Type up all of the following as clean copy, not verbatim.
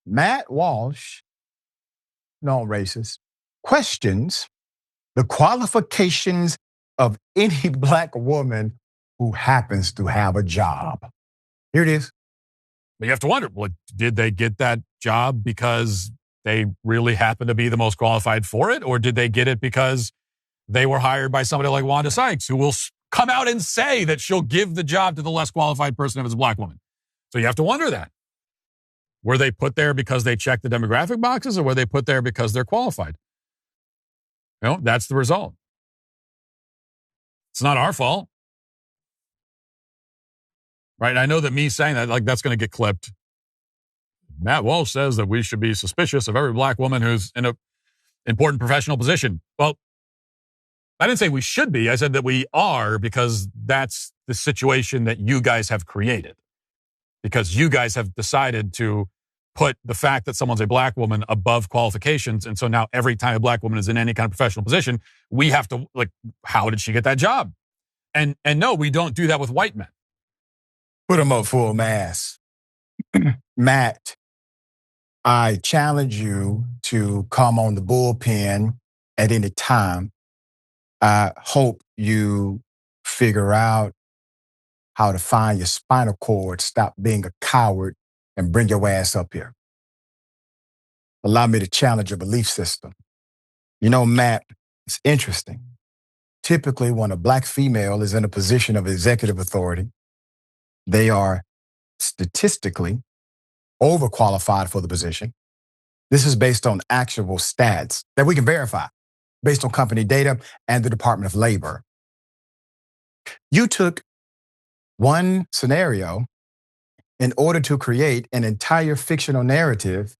Matt Walsh, non-racist, questions the qualifications of any black woman who happens to have a job. Here it is. But you have to wonder, well, did they get that job because they really happen to be the most qualified for it? Or did they get it because they were hired by somebody like Wanda Sykes, who will come out and say that she'll give the job to the less qualified person if it's a black woman? So you have to wonder that. Were they put there because they checked the demographic boxes, or were they put there because they're qualified? You know, that's the result. It's not our fault. Right? I know that me saying that, like, that's going to get clipped. Matt Walsh says that we should be suspicious of every black woman who's in an important professional position. Well, I didn't say we should be. I said that we are, because that's the situation that you guys have created. Because you guys have decided to put the fact that someone's a black woman above qualifications. And so now every time a black woman is in any kind of professional position, we have to, like, how did she get that job? And no, we don't do that with white men. Put them up full mass. Matt, I challenge you to come on the bullpen at any time. I hope you figure out how to find your spinal cord, stop being a coward, and bring your ass up here. Allow me to challenge your belief system. You know, Matt, it's interesting. Typically, when a black female is in a position of executive authority, they are statistically overqualified for the position. This is based on actual stats that we can verify, based on company data and the Department of Labor. You took one scenario in order to create an entire fictional narrative,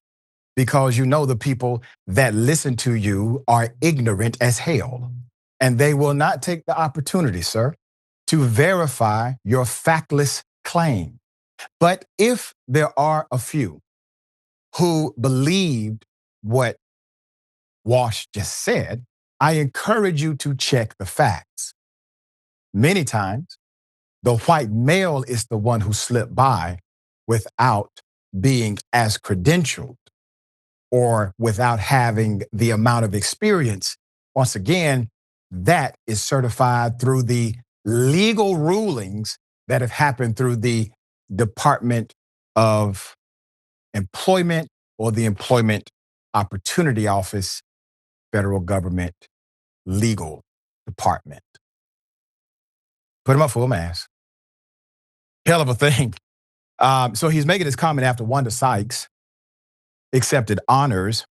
because you know the people that listen to you are ignorant as hell. And they will not take the opportunity, sir, to verify your factless claim. But if there are a few who believed what Walsh just said, I encourage you to check the facts. Many times, the white male is the one who slipped by without being as credentialed or without having the amount of experience. Once again, that is certified through the legal rulings that have happened through the Department of Employment or the Employment Opportunity Office, federal government legal department. Put him up full mass. Hell of a thing. So he's making this comment after Wanda Sykes accepted honors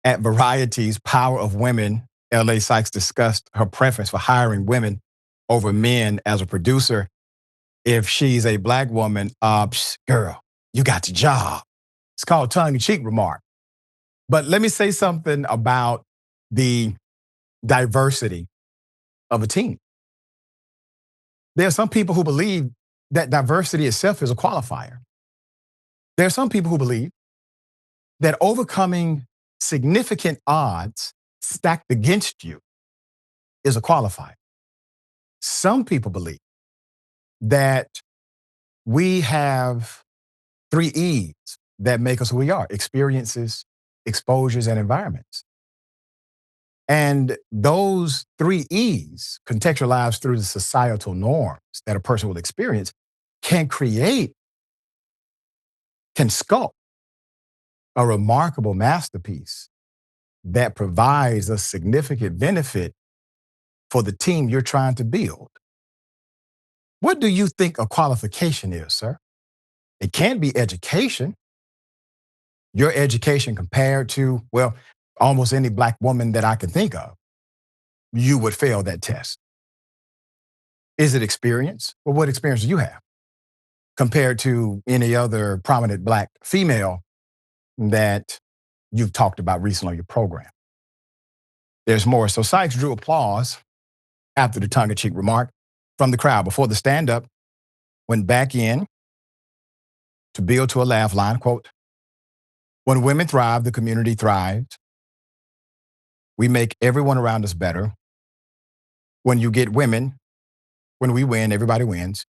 at Variety's Power of Women. L.A. Sykes discussed her preference for hiring women over men as a producer. If she's a black woman, girl, you got the job. It's called tongue-in-cheek remark. But let me say something about the diversity of a team. There are some people who believe that diversity itself is a qualifier. There are some people who believe that overcoming significant odds stacked against you is a qualifier. Some people believe that we have 3 E's that make us who we are: experiences, exposures, and environments. And those 3 E's, contextualized through the societal norms that a person will experience, can sculpt a remarkable masterpiece that provides a significant benefit for the team you're trying to build. What do you think a qualification is, sir? It can't be education. Your education compared to, well, almost any black woman that I can think of, you would fail that test. Is it experience? Well, what experience do you have compared to any other prominent black female that you've talked about recently on your program? There's more. So Sykes drew applause after the tongue-in-cheek remark from the crowd before the stand-up went back in to build to a laugh line. Quote, "When women thrive, the community thrives. We make everyone around us better. When you get women, when we win, everybody wins.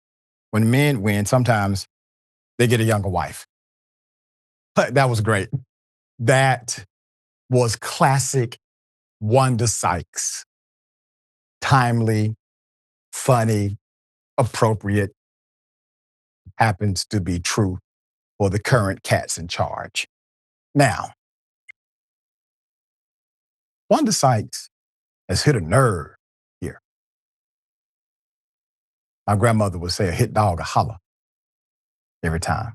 When men win, sometimes they get a younger wife." That was great. That was classic Wanda Sykes. Timely, funny, appropriate, happens to be true for the current cats in charge. Now, Wanda Sykes has hit a nerve here. My grandmother would say a hit dog a holler every time.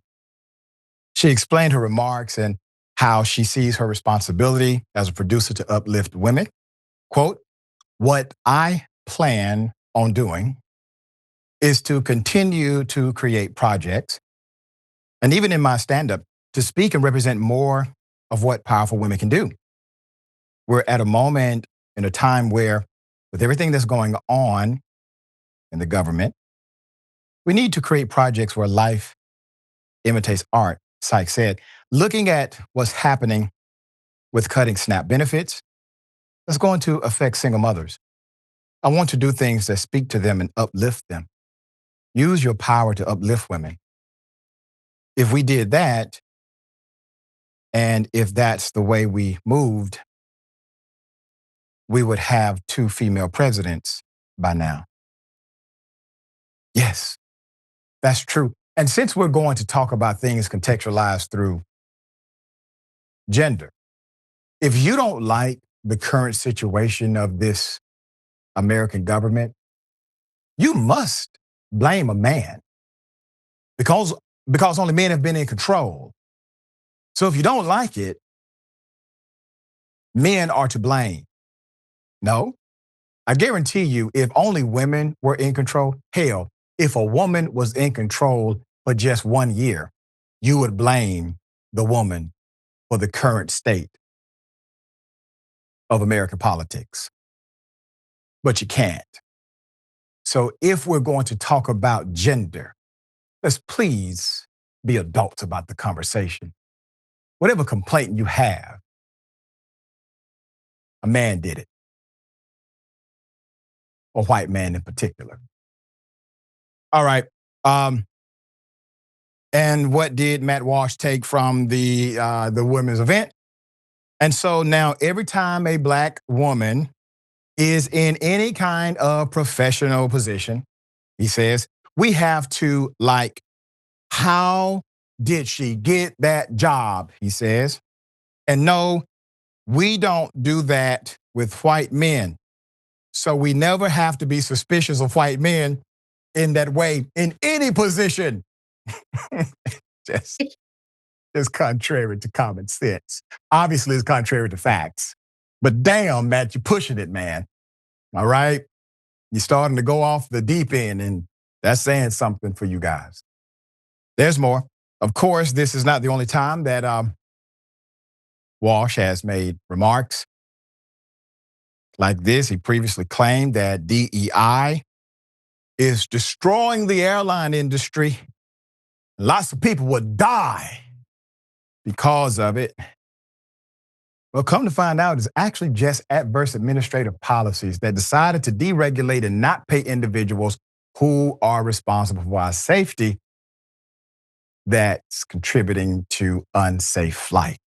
She explained her remarks and how she sees her responsibility as a producer to uplift women. Quote, "What I plan on doing is to continue to create projects, and even in my stand-up, to speak and represent more of what powerful women can do. We're at a moment in a time where, with everything that's going on in the government, we need to create projects where life imitates art," Sykes said. "Looking at what's happening with cutting SNAP benefits, that's going to affect single mothers. I want to do things that speak to them and uplift them. Use your power to uplift women. If we did that, and if that's the way we moved, we would have 2 female presidents by now." Yes, that's true. And since we're going to talk about things contextualized through gender, if you don't like the current situation of this American government, you must blame a man because only men have been in control. So if you don't like it, men are to blame. No, I guarantee you, if only women were in control, hell, if a woman was in control for just 1 year, you would blame the woman for the current state of American politics. But you can't. So if we're going to talk about gender, let's please be adults about the conversation. Whatever complaint you have, a man did it. A white man in particular. All right. And what did Matt Walsh take from the women's event? And so now every time a black woman is in any kind of professional position, he says, we have to like, how did she get that job? He says. And no, we don't do that with white men. So we never have to be suspicious of white men in that way, in any position. just contrary to common sense. Obviously, it's contrary to facts. But damn, Matt, you're pushing it, man. All right? You're starting to go off the deep end, and that's saying something for you guys. There's more. Of course, this is not the only time that Walsh has made remarks like this. He previously claimed that DEI is destroying the airline industry. Lots of people would die because of it. Well, come to find out, it's actually just adverse administrative policies that decided to deregulate and not pay individuals who are responsible for our safety that's contributing to unsafe flight.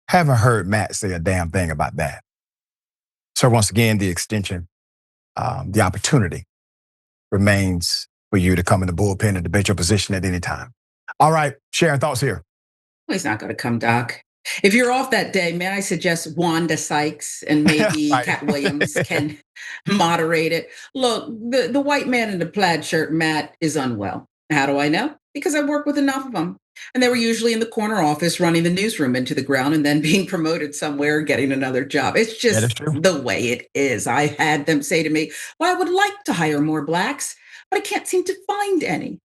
Haven't heard Matt say a damn thing about that. So once again, the extension, the opportunity remains for you to come in the bullpen and debate your position at any time. All right, Sharon, thoughts here. Well, he's not going to come, Doc. If you're off that day, may I suggest Wanda Sykes and maybe Right. Cat Williams can moderate it? Look, the white man in the plaid shirt, Matt, is unwell. How do I know? Because I work with enough of them. And they were usually in the corner office running the newsroom into the ground and then being promoted somewhere, getting another job. It's That is just true. the way it is. I had them say to me, well, I would like to hire more blacks, but I can't seem to find any.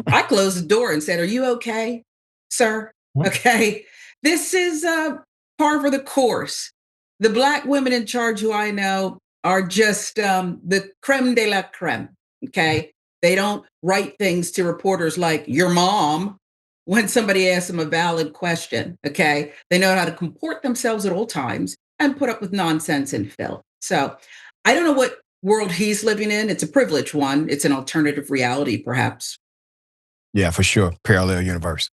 I closed the door and said, are you okay, sir? Okay. This is par for the course. The black women in charge who I know are just the creme de la creme. Okay. They don't write things to reporters like your mom when somebody asks them a valid question. Okay. They know how to comport themselves at all times and put up with nonsense and fill. So I don't know what world he's living in. It's a privileged one. It's an alternative reality, perhaps. Yeah, for sure. Parallel universe.